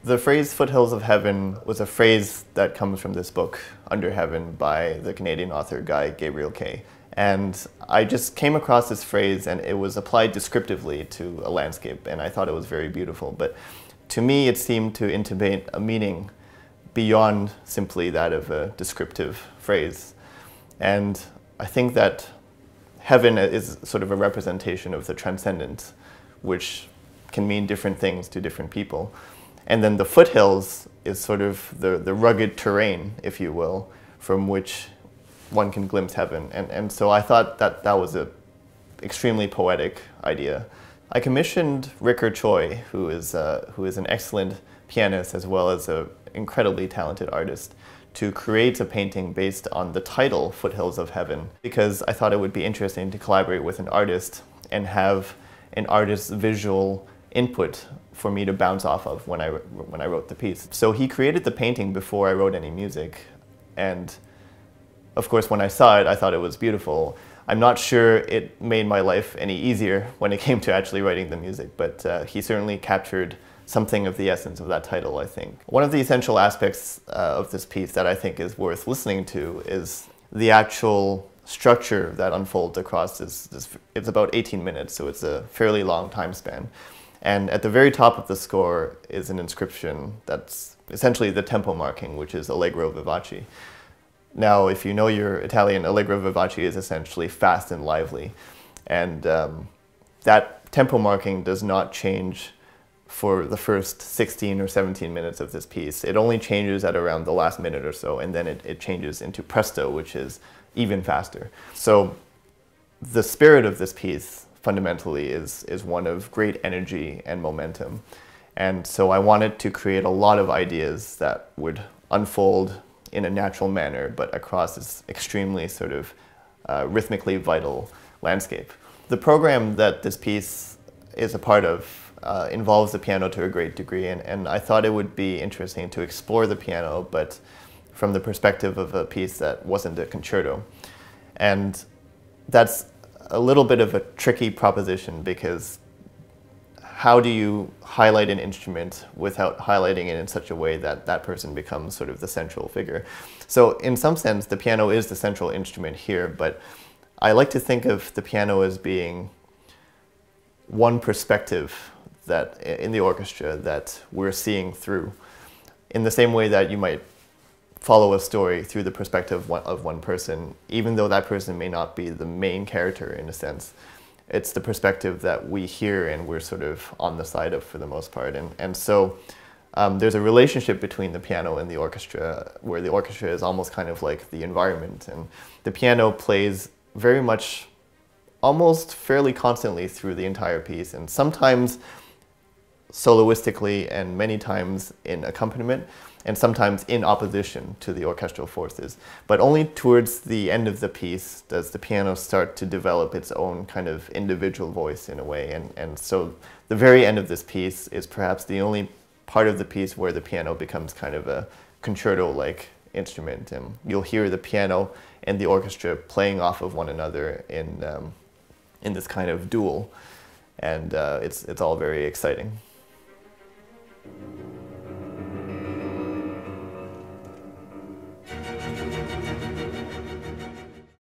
The phrase "Foothills of Heaven" was a phrase that comes from this book, Under Heaven, by the Canadian author Guy Gabriel Kay. And I just came across this phrase and it was applied descriptively to a landscape, and I thought it was very beautiful. But to me, it seemed to intimate a meaning beyond simply that of a descriptive phrase. And I think that heaven is sort of a representation of the transcendent, which can mean different things to different people. And then the foothills is sort of the rugged terrain, if you will, from which one can glimpse heaven. And so I thought that that was an extremely poetic idea. I commissioned Ricker Choi, who is an excellent pianist as well as an incredibly talented artist, to create a painting based on the title Foothills of Heaven, because I thought it would be interesting to collaborate with an artist and have an artist's visual input for me to bounce off of when I wrote the piece. So he created the painting before I wrote any music, and of course when I saw it I thought it was beautiful. I'm not sure it made my life any easier when it came to actually writing the music, but he certainly captured something of the essence of that title, I think. One of the essential aspects of this piece that I think is worth listening to is the actual structure that unfolds across this. It's about 18 minutes, so it's a fairly long time span. And at the very top of the score is an inscription that's essentially the tempo marking, which is Allegro vivace. Now, if you know your Italian, Allegro vivace is essentially fast and lively. And that tempo marking does not change for the first 16 or 17 minutes of this piece. It only changes at around the last minute or so, and then it changes into presto, which is even faster. So the spirit of this piece fundamentally is one of great energy and momentum. And so I wanted to create a lot of ideas that would unfold in a natural manner, but across this extremely sort of rhythmically vital landscape. The program that this piece is a part of involves the piano to a great degree, and I thought it would be interesting to explore the piano, but from the perspective of a piece that wasn't a concerto. And that's a little bit of a tricky proposition, because how do you highlight an instrument without highlighting it in such a way that that person becomes sort of the central figure? So in some sense, the piano is the central instrument here, but I like to think of the piano as being one perspective that in the orchestra that we're seeing through, in the same way that you might follow a story through the perspective of one person, even though that person may not be the main character in a sense. It's the perspective that we hear and we're sort of on the side of for the most part. And so there's a relationship between the piano and the orchestra, where the orchestra is almost kind of like the environment, and the piano plays very much, almost fairly constantly through the entire piece, and sometimes soloistically and many times in accompaniment, and sometimes in opposition to the orchestral forces. But only towards the end of the piece does the piano start to develop its own kind of individual voice in a way. And so the very end of this piece is perhaps the only part of the piece where the piano becomes kind of a concerto-like instrument. And you'll hear the piano and the orchestra playing off of one another in this kind of duel. And it's all very exciting.